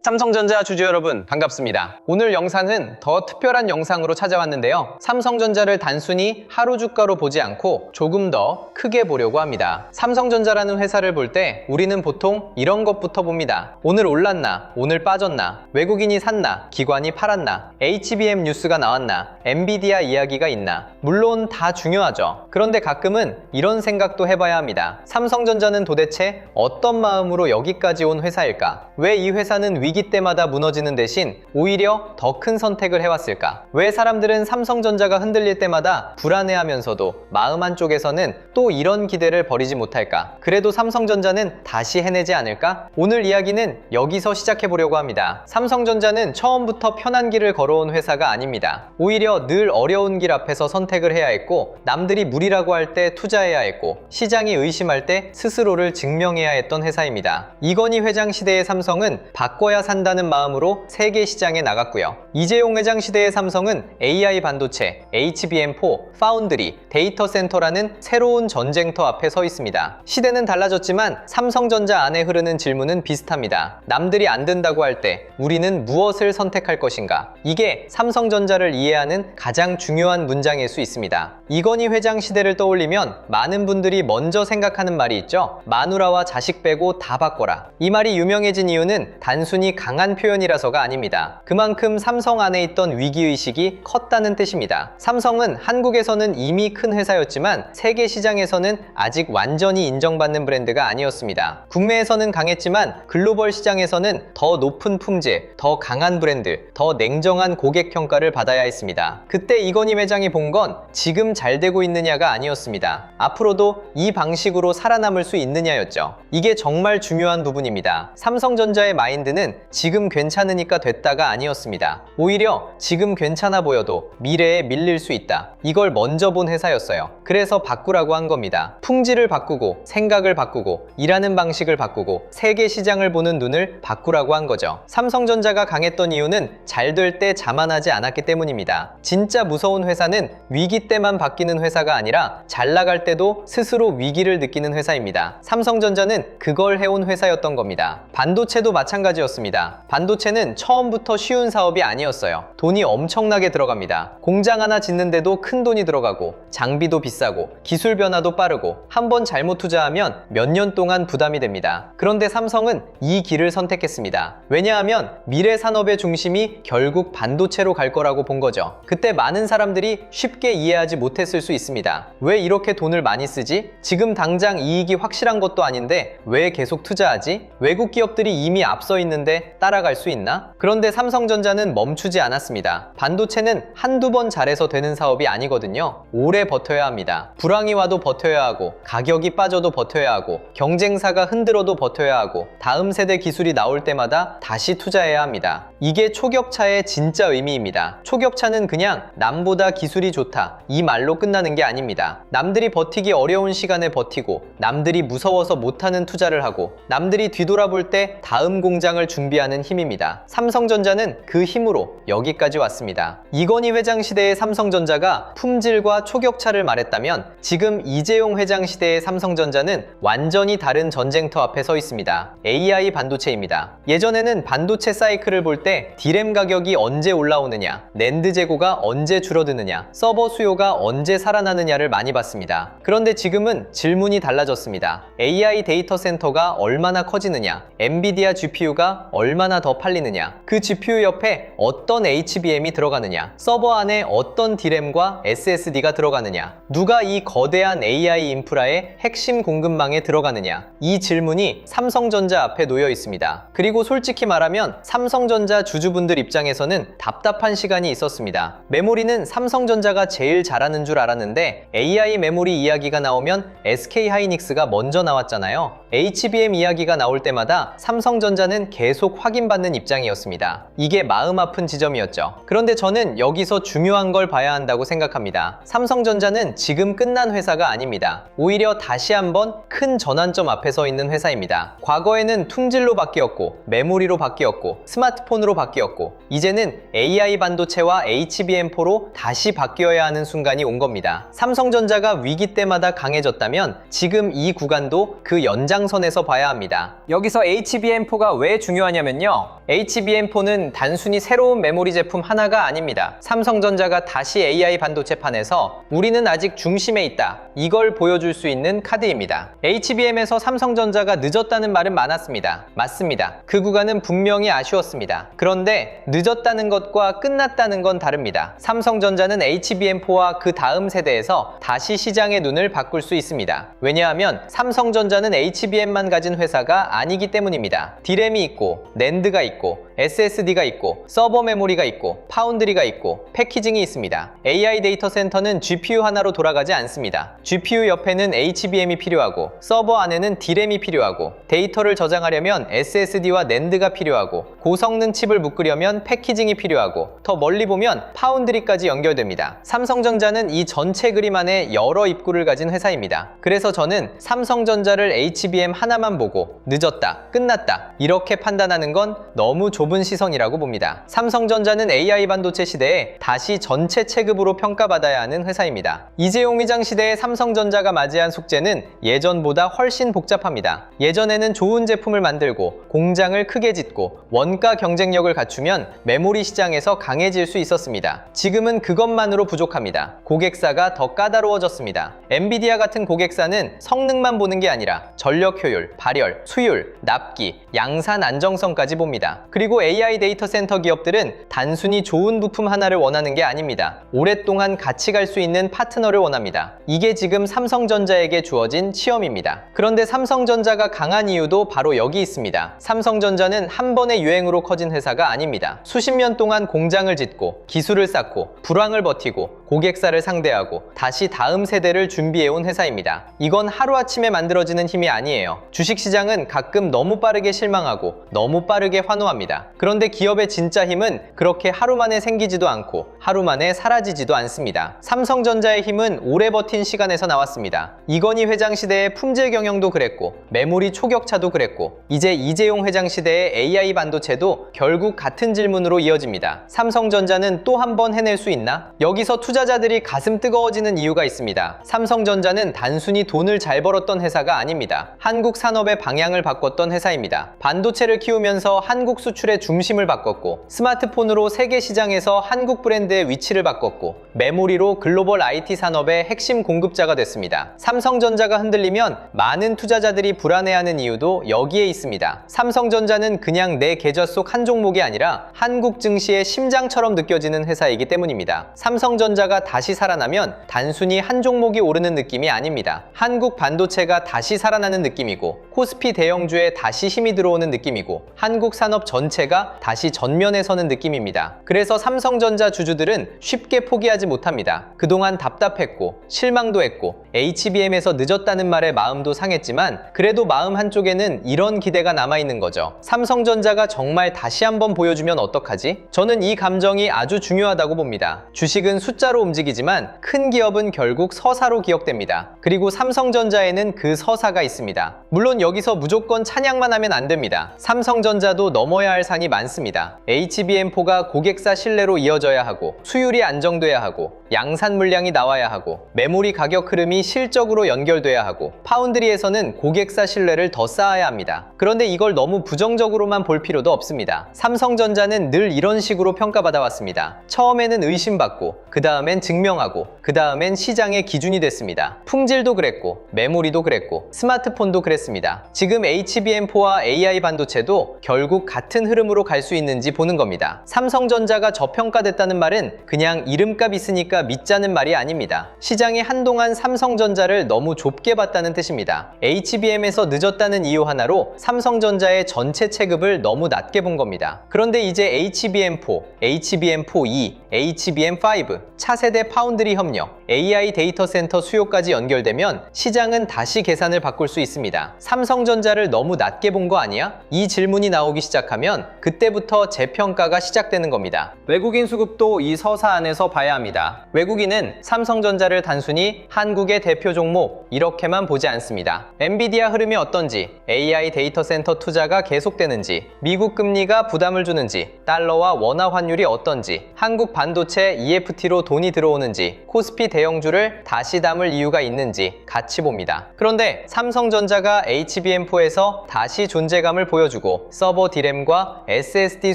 삼성전자 주주 여러분 반갑습니다. 오늘 영상은 더 특별한 영상으로 찾아왔는데요. 삼성전자를 단순히 하루 주가로 보지 않고 조금 더 크게 보려고 합니다. 삼성전자라는 회사를 볼 때 우리는 보통 이런 것부터 봅니다. 오늘 올랐나? 오늘 빠졌나? 외국인이 샀나? 기관이 팔았나? HBM 뉴스가 나왔나? 엔비디아 이야기가 있나? 물론 다 중요하죠. 그런데 가끔은 이런 생각도 해봐야 합니다. 삼성전자는 도대체 어떤 마음으로 여기까지 온 회사일까? 왜 이 회사는 위기 때마다 무너지는 대신 오히려 더 큰 선택을 해왔을까? 왜 사람들은 삼성전자가 흔들릴 때마다 불안해하면서도 마음 한쪽에서는 또 이런 기대를 버리지 못할까? 그래도 삼성전자는 다시 해내지 않을까? 오늘 이야기는 여기서 시작해보려고 합니다. 삼성전자는 처음부터 편한 길을 걸어온 회사가 아닙니다. 오히려 늘 어려운 길 앞에서 선택을 해야 했고, 남들이 무리라고 할 때 투자해야 했고, 시장이 의심할 때 스스로를 증명해야 했던 회사입니다. 이건희 회장 시대의 삼성은 바꿔야 산다는 마음으로 세계 시장에 나갔고요. 이재용 회장 시대의 삼성은 AI 반도체, HBM4, 파운드리, 데이터 센터라는 새로운 전쟁터 앞에 서 있습니다. 시대는 달라졌지만 삼성전자 안에 흐르는 질문은 비슷합니다. 남들이 안 된다고 할 때 우리는 무엇을 선택할 것인가? 이게 삼성전자를 이해하는 가장 중요한 문장일 수 있습니다. 이건희 회장 시대를 떠올리면 많은 분들이 먼저 생각하는 말이 있죠. 마누라와 자식 빼고 다 바꿔라. 이 말이 유명해진 이유는 단순히 강한 표현이라서가 아닙니다. 그만큼 삼성 안에 있던 위기의식이 컸다는 뜻입니다. 삼성은 한국에서는 이미 큰 회사였지만 세계 시장에서는 아직 완전히 인정받는 브랜드가 아니었습니다. 국내에서는 강했지만 글로벌 시장에서는 더 높은 품질, 더 강한 브랜드, 더 냉정한 고객 평가를 받아야 했습니다. 그때 이건희 회장이 본 건 지금 잘 되고 있느냐가 아니었습니다. 앞으로도 이 방식으로 살아남을 수 있느냐였죠. 이게 정말 중요한 부분입니다. 삼성전자의 마인드는 지금 괜찮으니까 됐다가 아니었습니다. 오히려 지금 괜찮아 보여도 미래에 밀릴 수 있다. 이걸 먼저 본 회사였어요. 그래서 바꾸라고 한 겁니다. 품질을 바꾸고, 생각을 바꾸고, 일하는 방식을 바꾸고, 세계 시장을 보는 눈을 바꾸라고 한 거죠. 삼성전자가 강했던 이유는 잘 될 때 자만하지 않았기 때문입니다. 진짜 무서운 회사는 위기 때만 바뀌는 회사가 아니라 잘 나갈 때도 스스로 위기를 느끼는 회사입니다. 삼성전자는 그걸 해온 회사였던 겁니다. 반도체도 마찬가지였습니다. 반도체는 처음부터 쉬운 사업이 아니었어요. 돈이 엄청나게 들어갑니다. 공장 하나 짓는데도 큰 돈이 들어가고, 장비도 비싸고, 기술 변화도 빠르고, 한번 잘못 투자하면 몇 년 동안 부담이 됩니다. 그런데 삼성은 이 길을 선택했습니다. 왜냐하면 미래 산업의 중심이 결국 반도체로 갈 거라고 본 거죠. 그때 많은 사람들이 쉽게 이해하지 못했을 수 있습니다. 왜 이렇게 돈을 많이 쓰지? 지금 당장 이익이 확실한 것도 아닌데 왜 계속 투자하지? 외국 기업들이 이미 앞서 있는데 따라갈 수 있나? 그런데 삼성전자는 멈추지 않았습니다. 반도체는 한두 번 잘해서 되는 사업이 아니거든요. 오래 버텨야 합니다. 불황이 와도 버텨야 하고, 가격이 빠져도 버텨야 하고, 경쟁사가 흔들어도 버텨야 하고, 다음 세대 기술이 나올 때마다 다시 투자해야 합니다. 이게 초격차의 진짜 의미입니다. 초격차는 그냥 남보다 기술이 좋다, 이 말로 끝나는 게 아닙니다. 남들이 버티기 어려운 시간에 버티고, 남들이 무서워서 못하는 투자를 하고, 남들이 뒤돌아볼 때 다음 공장을 준비하는 힘입니다. 삼성전자는 그 힘으로 여기까지 왔습니다. 이건희 회장 시대의 삼성전자가 품질과 초격차를 말했다면 지금 이재용 회장 시대의 삼성전자는 완전히 다른 전쟁터 앞에 서 있습니다. AI 반도체입니다. 예전에는 반도체 사이클을 볼 때 D램 가격이 언제 올라오느냐, 낸드 재고가 언제 줄어드느냐, 서버 수요가 언제 살아나느냐를 많이 봤습니다. 그런데 지금은 질문이 달라졌습니다. AI 데이터 센터가 얼마나 커지느냐, 엔비디아 GPU가 얼마나 더 팔리느냐, 그 GPU 옆에 어떤 HBM이 들어가느냐, 서버 안에 어떤 D램과 SSD가 들어가느냐, 누가 이 거대한 AI 인프라의 핵심 공급망에 들어가느냐, 이 질문이 삼성전자 앞에 놓여 있습니다. 그리고 솔직히 말하면 삼성전자 주주분들 입장에서는 답답한 시간이 있었습니다. 메모리는 삼성전자가 제일 잘하는 줄 알았는데 AI 메모리 이야기가 나오면 SK하이닉스가 먼저 나왔잖아요. HBM 이야기가 나올 때마다 삼성전자는 계속 확인받는 입장이었습니다. 이게 마음 아픈 지점이었죠. 그런데 저는 여기서 중요한 걸 봐야 한다고 생각합니다. 삼성전자는 지금 끝난 회사가 아닙니다. 오히려 다시 한번 큰 전환점 앞에 서 있는 회사입니다. 과거에는 품질로 바뀌었고, 메모리로 바뀌었고, 스마트폰으로 바뀌었고, 이제는 AI 반도체와 HBM4로 다시 바뀌어야 하는 순간이 온 겁니다. 삼성전자가 위기 때마다 강해졌다면 지금 이 구간도 그 연장 연장선에서 봐야 합니다. 여기서 HBM4가 왜 중요하냐면요. HBM4는 단순히 새로운 메모리 제품 하나가 아닙니다. 삼성전자가 다시 AI 반도체판에서 우리는 아직 중심에 있다, 이걸 보여줄 수 있는 카드입니다. HBM에서 삼성전자가 늦었다는 말은 많았습니다. 맞습니다. 그 구간은 분명히 아쉬웠습니다. 그런데 늦었다는 것과 끝났다는 건 다릅니다. 삼성전자는 HBM4와 그 다음 세대에서 다시 시장의 눈을 바꿀 수 있습니다. 왜냐하면 삼성전자는 HBM만 가진 회사가 아니기 때문입니다. D램이 있고, 낸드가 있고, SSD가 있고, 서버 메모리가 있고, 파운드리가 있고, 패키징이 있습니다. AI 데이터 센터는 GPU 하나로 돌아가지 않습니다. GPU 옆에는 HBM이 필요하고, 서버 안에는 D램이 필요하고, 데이터를 저장하려면 SSD와 낸드가 필요하고, 고성능 칩을 묶으려면 패키징이 필요하고, 더 멀리 보면 파운드리까지 연결됩니다. 삼성전자는 이 전체 그림 안에 여러 입구를 가진 회사입니다. 그래서 저는 삼성전자를 HBM 하나만 보고 늦었다, 끝났다 이렇게 판단하는 건 너무 좁은 시선이라고 봅니다. 삼성전자는 AI 반도체 시대에 다시 전체 체급으로 평가받아야 하는 회사입니다. 이재용 회장 시대에 삼성전자가 맞이한 숙제는 예전보다 훨씬 복잡합니다. 예전에는 좋은 제품을 만들고 공장을 크게 짓고 원가 경쟁력을 갖추면 메모리 시장에서 강해질 수 있었습니다. 지금은 그것만으로 부족합니다. 고객사가 더 까다로워졌습니다. 엔비디아 같은 고객사는 성능만 보는 게 아니라 전력 효율, 발열, 수율, 납기, 양산 안정성까지 봅니다. 그리고 AI 데이터 센터 기업들은 단순히 좋은 부품 하나를 원하는 게 아닙니다. 오랫동안 같이 갈 수 있는 파트너를 원합니다. 이게 지금 삼성전자에게 주어진 시험입니다. 그런데 삼성전자가 강한 이유도 바로 여기 있습니다. 삼성전자는 한 번의 유행으로 커진 회사가 아닙니다. 수십 년 동안 공장을 짓고 기술을 쌓고 불황을 버티고 고객사를 상대하고 다시 다음 세대를 준비해온 회사입니다. 이건 하루아침에 만들어지는 힘이 아니에요. 주식시장은 가끔 너무 빠르게 실망하고 너무 빠르게 환호합니다. 그런데 기업의 진짜 힘은 그렇게 하루 만에 생기지도 않고 하루 만에 사라지지도 않습니다. 삼성전자의 힘은 오래 버틴 시간에서 나왔습니다. 이건희 회장 시대의 품질 경영도 그랬고 메모리 초격차도 그랬고 이제 이재용 회장 시대의 AI 반도체도 결국 같은 질문으로 이어집니다. 삼성전자는 또 한 번 해낼 수 있나? 여기서 투자자들이 가슴 뜨거워지는 이유가 있습니다. 삼성전자는 단순히 돈을 잘 벌었던 회사가 아닙니다. 한국 산업의 방향을 바꿨던 회사입니다. 반도체를 키우면서 한국 수출의 중심을 바꿨고 스마트폰으로 세계 시장에서 한국 브랜드의 위치를 바꿨고 메모리로 글로벌 IT 산업의 핵심 공급자가 됐습니다. 삼성전자가 흔들리면 많은 투자자들이 불안해하는 이유도 여기에 있습니다. 삼성전자는 그냥 내 계좌 속 한 종목이 아니라 한국 증시의 심장처럼 느껴지는 회사이기 때문입니다. 삼성전자가 다시 살아나면 단순히 한 종목이 오르는 느낌이 아닙니다. 한국 반도체가 다시 살아나는 느낌이고 코스피 대형주에 다시 힘이 들어오는 느낌이고 한국 산업 전체가 다시 전면에 서는 느낌입니다. 그래서 삼성전자 주주들은 쉽게 포기하지 못합니다. 그동안 답답했고 실망도 했고 HBM에서 늦었다는 말에 마음도 상했지만 그래도 마음 한쪽에는 이런 기대가 남아있는 거죠. 삼성전자가 정말 다시 한번 보여주면 어떡하지? 저는 이 감정이 아주 중요하다고 봅니다. 주식은 숫자로 움직이지만 큰 기업은 결국 서사로 기억됩니다. 그리고 삼성전자에는 그 서사가 있습니다. 물론 여기서 무조건 찬양만 하면 안 됩니다. 삼성전자도 넘어야 할 산이 많습니다. HBM4가 고객사 신뢰로 이어져야 하고 수율이 안정돼야 하고 양산 물량이 나와야 하고 메모리 가격 흐름이 실적으로 연결돼야 하고 파운드리에서는 고객사 신뢰를 더 쌓아야 합니다. 그런데 이걸 너무 부정적으로만 볼 필요도 없습니다. 삼성전자는 늘 이런 식으로 평가받아 왔습니다. 처음에는 의심받고 그 다음엔 증명하고 그 다음엔 시장의 기준이 됐습니다. 품질도 그랬고 메모리도 그랬고 스마트폰도 그랬습니다. 지금 HBM4와 AI 반도체도 결국 같은 흐름으로 갈 수 있는지 보는 겁니다. 삼성전자가 저평가됐다는 말은 그냥 이름값 있으니까 믿자는 말이 아닙니다. 시장이 한동안 삼성전자를 너무 좁게 봤다는 뜻입니다. HBM에서 늦었다는 이유 하나로 삼성전자의 전체 체급을 너무 낮게 본 겁니다. 그런데 이제 HBM4, HBM4E, HBM5, 차세대 파운드리 협력, AI 데이터 센터 수요까지 연결되면 시장은 다시 계산을 바꿀 수 있습니다. 삼성전자를 너무 낮게 본 거 아니야? 이 질문이 나오기 시작하면 그때부터 재평가가 시작되는 겁니다. 외국인 수급도 이 서사 안에서 봐야 합니다. 외국인은 삼성전자를 단순히 한국의 대표 종목 이렇게만 보지 않습니다. 엔비디아 흐름이 어떤지, AI 데이터 센터 투자가 계속되는지, 미국 금리가 부담을 주는지, 달러와 원화 환율이 어떤지, 한국 반도체 EFT로 돈 돈이 들어오는지, 코스피 대형주를 다시 담을 이유가 있는지 같이 봅니다. 그런데 삼성전자가 HBM4에서 다시 존재감을 보여주고 서버 D램과 SSD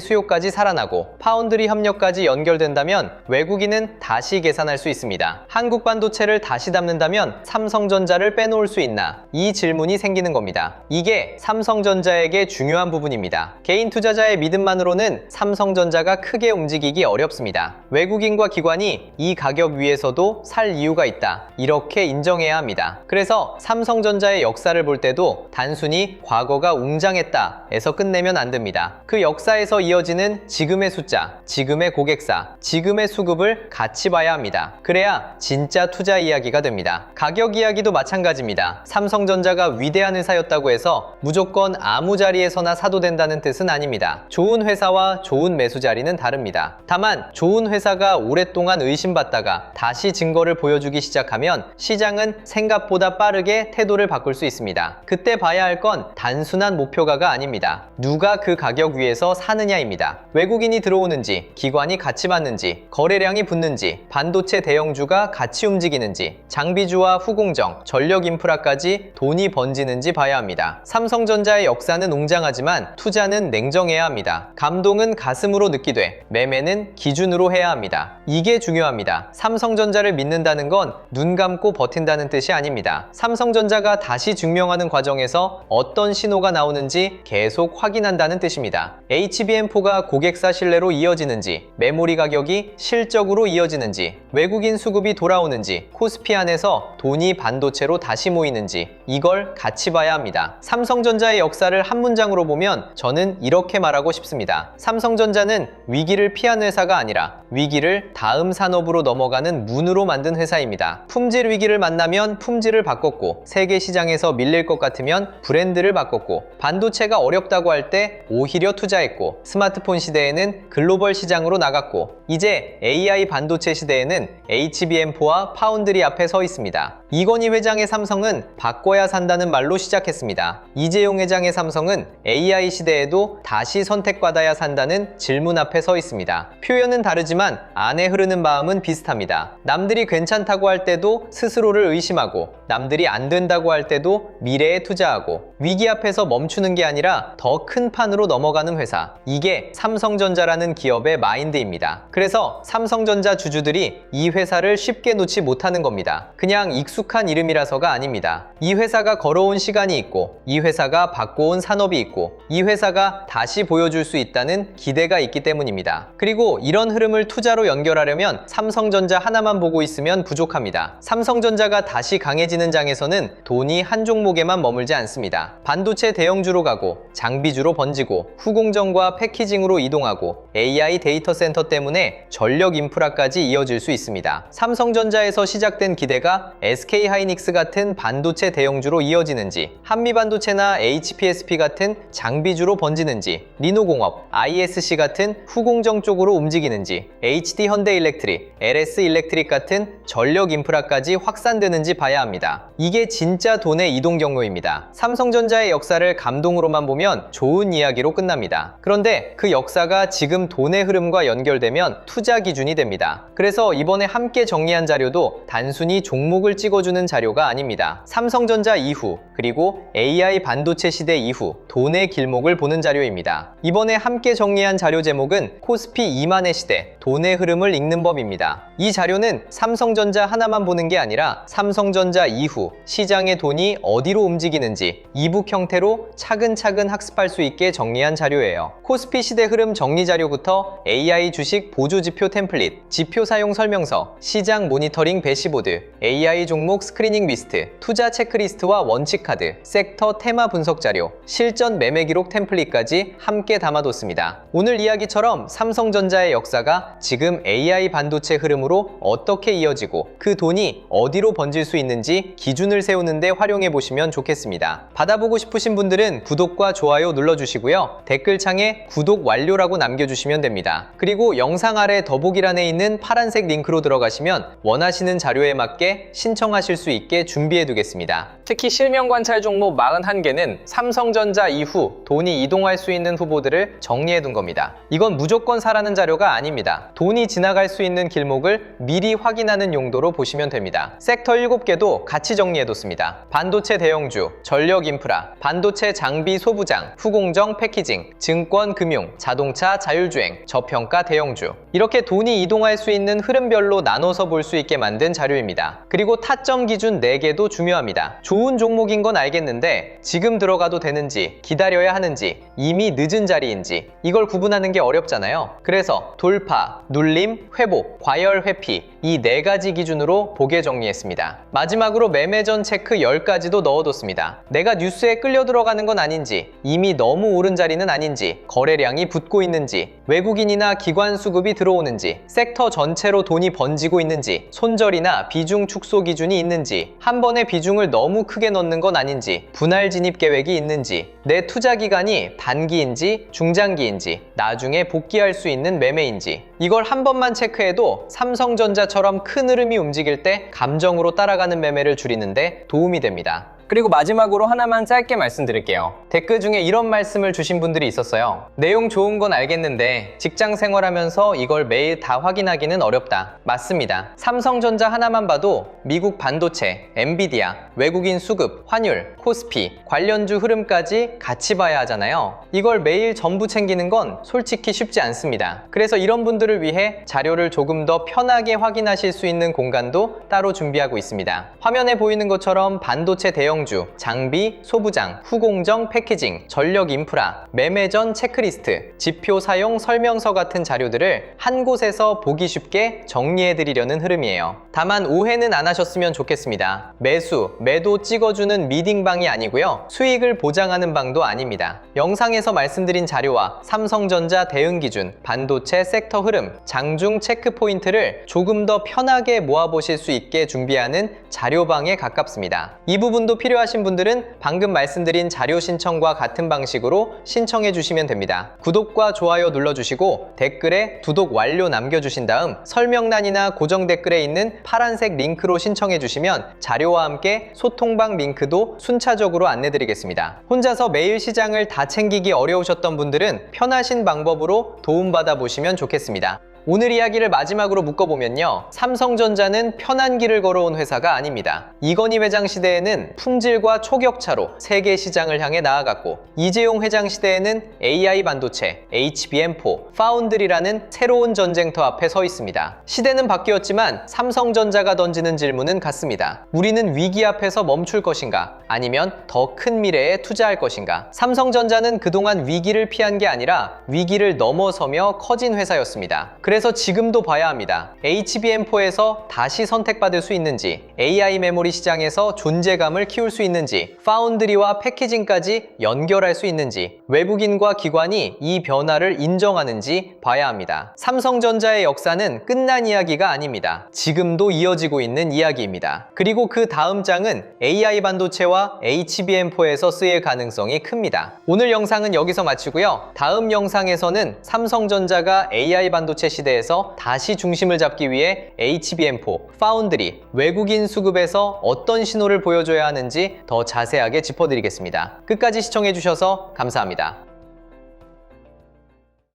수요까지 살아나고 파운드리 협력까지 연결된다면 외국인은 다시 계산할 수 있습니다. 한국 반도체를 다시 담는다면 삼성전자를 빼놓을 수 있나? 이 질문이 생기는 겁니다. 이게 삼성전자에게 중요한 부분입니다. 개인 투자자의 믿음만으로는 삼성전자가 크게 움직이기 어렵습니다. 외국인과 기관이 이 가격 위에서도 살 이유가 있다, 이렇게 인정해야 합니다. 그래서 삼성전자의 역사를 볼 때도 단순히 과거가 웅장했다 에서 끝내면 안 됩니다. 그 역사에서 이어지는 지금의 숫자, 지금의 고객사, 지금의 수급을 같이 봐야 합니다. 그래야 진짜 투자 이야기가 됩니다. 가격 이야기도 마찬가지입니다. 삼성전자가 위대한 회사였다고 해서 무조건 아무 자리에서나 사도 된다는 뜻은 아닙니다. 좋은 회사와 좋은 매수 자리는 다릅니다. 다만 좋은 회사가 오랫동안 의심받다가 다시 증거를 보여주기 시작하면 시장은 생각보다 빠르게 태도를 바꿀 수 있습니다. 그때 봐야 할 건 단순한 목표가가 아닙니다. 누가 그 가격 위에서 사느냐입니다. 외국인이 들어오는지, 기관이 같이 받는지, 거래량이 붙는지, 반도체 대형주가 같이 움직이는지, 장비주와 후공정, 전력 인프라까지 돈이 번지는지 봐야 합니다. 삼성전자의 역사는 웅장하지만 투자는 냉정해야 합니다. 감동은 가슴으로 느끼되 매매는 기준으로 해야 합니다. 이게 중요합니다. 삼성전자를 믿는다는 건 눈 감고 버틴다는 뜻이 아닙니다. 삼성전자가 다시 증명하는 과정에서 어떤 신호가 나오는지 계속 확인한다는 뜻입니다. HBM4가 고객사 신뢰로 이어지는지, 메모리 가격이 실적으로 이어지는지, 외국인 수급이 돌아오는지, 코스피 안에서 돈이 반도체로 다시 모이는지, 이걸 같이 봐야 합니다. 삼성전자의 역사를 한 문장으로 보면 저는 이렇게 말하고 싶습니다. 삼성전자는 위기를 피한 회사가 아니라 위기를 다음 산업으로 넘어가는 문으로 만든 회사입니다. 품질 위기를 만나면 품질을 바꿨고, 세계 시장에서 밀릴 것 같으면 브랜드를 바꿨고, 반도체가 어렵다고 할 때 오히려 투자했고, 스마트폰 시대에는 글로벌 시장으로 나갔고, 이제 AI 반도체 시대에는 HBM4와 파운드리 앞에 서 있습니다. 이건희 회장의 삼성은 바꿔야 산다는 말로 시작했습니다. 이재용 회장의 삼성은 AI 시대에도 다시 선택받아야 산다는 질문 앞에 서 있습니다. 표현은 다르지만 안에 흐르는 마음은 비슷합니다. 남들이 괜찮다고 할 때도 스스로를 의심하고, 남들이 안 된다고 할 때도 미래에 투자하고, 위기 앞에서 멈추는 게 아니라 더 큰 판으로 넘어가는 회사, 이게 삼성전자라는 기업의 마인드입니다. 그래서 삼성전자 주주들이 이 회사를 쉽게 놓지 못하는 겁니다. 그냥 익숙한 이름이라서가 아닙니다. 이 회사가 걸어온 시간이 있고, 이 회사가 바꿔온 산업이 있고, 이 회사가 다시 보여줄 수 있다는 기대가 있기 때문입니다. 그리고 이런 흐름을 투자로 연결하려면 삼성전자 하나만 보고 있으면 부족합니다. 삼성전자가 다시 강해지는 장에서는 돈이 한 종목에만 머물지 않습니다. 반도체 대형주로 가고, 장비주로 번지고, 후공정과 패키징으로 이동하고, AI 데이터 센터 때문에 전력 인프라까지 이어질 수 있습니다. 삼성전자에서 시작된 기대가 SK하이닉스 같은 반도체 대형주로 이어지는지, 한미반도체나 HPSP 같은 장비주로 번지는지, 리노공업, ISC 같은 후공정 쪽으로 움직이는지, HD 현대일렉트릭, LS 일렉트릭 같은 전력 인프라까지 확산되는지 봐야 합니다. 이게 진짜 돈의 이동 경로입니다. 삼성전자의 역사를 감동으로만 보면 좋은 이야기로 끝납니다. 그런데 그 역사가 지금 돈의 흐름과 연결되면 투자 기준이 됩니다. 그래서 이번에 함께 정리한 자료도 단순히 종목을 찍어주는 자료가 아닙니다. 삼성전자 이후, 그리고 AI 반도체 시대 이후 돈의 길목을 보는 자료입니다. 이번에 함께 정리한 자료 제목은 코스피 2만의 시대, 돈의 흐름을 읽는 법입니다. 이 자료는 삼성전자 하나만 보는 게 아니라 삼성전자 이후 시장의 돈이 어디로 움직이는지 이북 형태로 차근차근 학습할 수 있게 정리한 자료예요. 코스피 시대 흐름 정리 자료부터 AI 주식 보조지표 템플릿, 지표 사용 설명서, 시장 모니터링 배시보드, AI 종목 스크리닝 리스트, 투자 체크리스트와 원칙 카드, 섹터 테마 분석 자료, 실전 매매 기록 템플릿까지 함께 담아뒀습니다. 오늘 이야기처럼 삼성전자의 역사가 지금 AI 반도체 흐름으로 어떻게 이어지고 그 돈이 어디로 번질 수 있는지 기준을 세우는 데 활용해 보시면 좋겠습니다. 받아보고 싶으신 분들은 구독과 좋아요 눌러주시고요. 댓글창에 구독 완료라고 남겨주시면 됩니다. 그리고 영상 아래 더보기란에 있는 파란색 링크로 들어가시면 원하시는 자료에 맞게 신청하시면 신청하실 수 있게 준비해 두겠습니다. 특히 실명 관찰 종목 41개는 삼성전자 이후 돈이 이동할 수 있는 후보들을 정리해 둔 겁니다. 이건 무조건 사라는 자료가 아닙니다. 돈이 지나갈 수 있는 길목을 미리 확인하는 용도로 보시면 됩니다. 섹터 7개도 같이 정리해 뒀습니다. 반도체 대형주, 전력 인프라, 반도체 장비 소부장, 후공정 패키징, 증권 금융, 자동차 자율주행, 저평가 대형주. 이렇게 돈이 이동할 수 있는 흐름별로 나눠서 볼 수 있게 만든 자료입니다. 그리고 타점 기준 4개도 중요합니다. 좋은 종목인 건 알겠는데 지금 들어가도 되는지, 기다려야 하는지, 이미 늦은 자리인지 이걸 구분하는 게 어렵잖아요. 그래서 돌파, 눌림, 회복, 과열 회피 이 4가지 기준으로 보게 정리했습니다. 마지막으로 매매 전 체크 10가지도 넣어뒀습니다. 내가 뉴스에 끌려 들어가는 건 아닌지, 이미 너무 오른 자리는 아닌지, 거래량이 붙고 있는지, 외국인이나 기관 수급이 들어오는지, 섹터 전체로 돈이 번지고 있는지, 손절이나 비중 축소 기준이 있는지, 한 번에 비중을 너무 크게 넣는 건 아닌지, 분할 진입 계획이 있는지, 내 투자 기간이 단기인지 중장기인지, 나중에 복귀할 수 있는 매매인지, 이걸 한 번만 체크해도 삼성전자처럼 큰 흐름이 움직일 때 감정으로 따라가는 매매를 줄이는데 도움이 됩니다. 그리고 마지막으로 하나만 짧게 말씀드릴게요. 댓글 중에 이런 말씀을 주신 분들이 있었어요. 내용 좋은 건 알겠는데 직장 생활하면서 이걸 매일 다 확인하기는 어렵다. 맞습니다. 삼성전자 하나만 봐도 미국 반도체, 엔비디아, 외국인 수급, 환율, 코스피, 관련주 흐름까지 같이 봐야 하잖아요. 이걸 매일 전부 챙기는 건 솔직히 쉽지 않습니다. 그래서 이런 분들을 위해 자료를 조금 더 편하게 확인하실 수 있는 공간도 따로 준비하고 있습니다. 화면에 보이는 것처럼 반도체 대형주, 장비, 소부장, 후공정 패키징, 전력 인프라, 매매 전 체크리스트, 지표 사용 설명서 같은 자료들을 한 곳에서 보기 쉽게 정리해 드리려는 흐름이에요. 다만 오해는 안 하셨으면 좋겠습니다. 매수, 매도 찍어주는 미딩방이 아니고요. 수익을 보장하는 방도 아닙니다. 영상에서 말씀드린 자료와 삼성전자 대응 기준, 반도체 섹터 흐름, 장중 체크 포인트를 조금 더 편하게 모아보실 수 있게 준비하는 자료방에 가깝습니다. 이 부분도 필요하신 분들은 방금 말씀드린 자료 신청과 같은 방식으로 신청해 주시면 됩니다. 구독과 좋아요 눌러주시고 댓글에 구독 완료 남겨주신 다음 설명란이나 고정 댓글에 있는 파란색 링크로 신청해 주시면 자료와 함께 소통방 링크도 순차적으로 안내드리겠습니다. 혼자서 매일 시장을 다 챙기기 어려우셨던 분들은 편하신 방법으로 도움받아 보시면 좋겠습니다. 오늘 이야기를 마지막으로 묶어보면요. 삼성전자는 편한 길을 걸어온 회사가 아닙니다. 이건희 회장 시대에는 품질과 초격차로 세계 시장을 향해 나아갔고, 이재용 회장 시대에는 AI 반도체, HBM4, 파운드리라는 새로운 전쟁터 앞에 서 있습니다. 시대는 바뀌었지만 삼성전자가 던지는 질문은 같습니다. 우리는 위기 앞에서 멈출 것인가? 아니면 더 큰 미래에 투자할 것인가? 삼성전자는 그동안 위기를 피한 게 아니라 위기를 넘어서며 커진 회사였습니다. 그래서 지금도 봐야 합니다. HBM4에서 다시 선택받을 수 있는지, AI 메모리 시장에서 존재감을 키울 수 있는지, 파운드리와 패키징까지 연결할 수 있는지, 외국인과 기관이 이 변화를 인정하는지 봐야 합니다. 삼성전자의 역사는 끝난 이야기가 아닙니다. 지금도 이어지고 있는 이야기입니다. 그리고 그 다음 장은 AI 반도체와 HBM4에서 쓰일 가능성이 큽니다. 오늘 영상은 여기서 마치고요. 다음 영상에서는 삼성전자가 AI 반도체 시대에서 다시 중심을 잡기 위해 HBM4, 파운드리, 외국인 수급에서 어떤 신호를 보여줘야 하는지 더 자세하게 짚어드리겠습니다. 끝까지 시청해주셔서 감사합니다.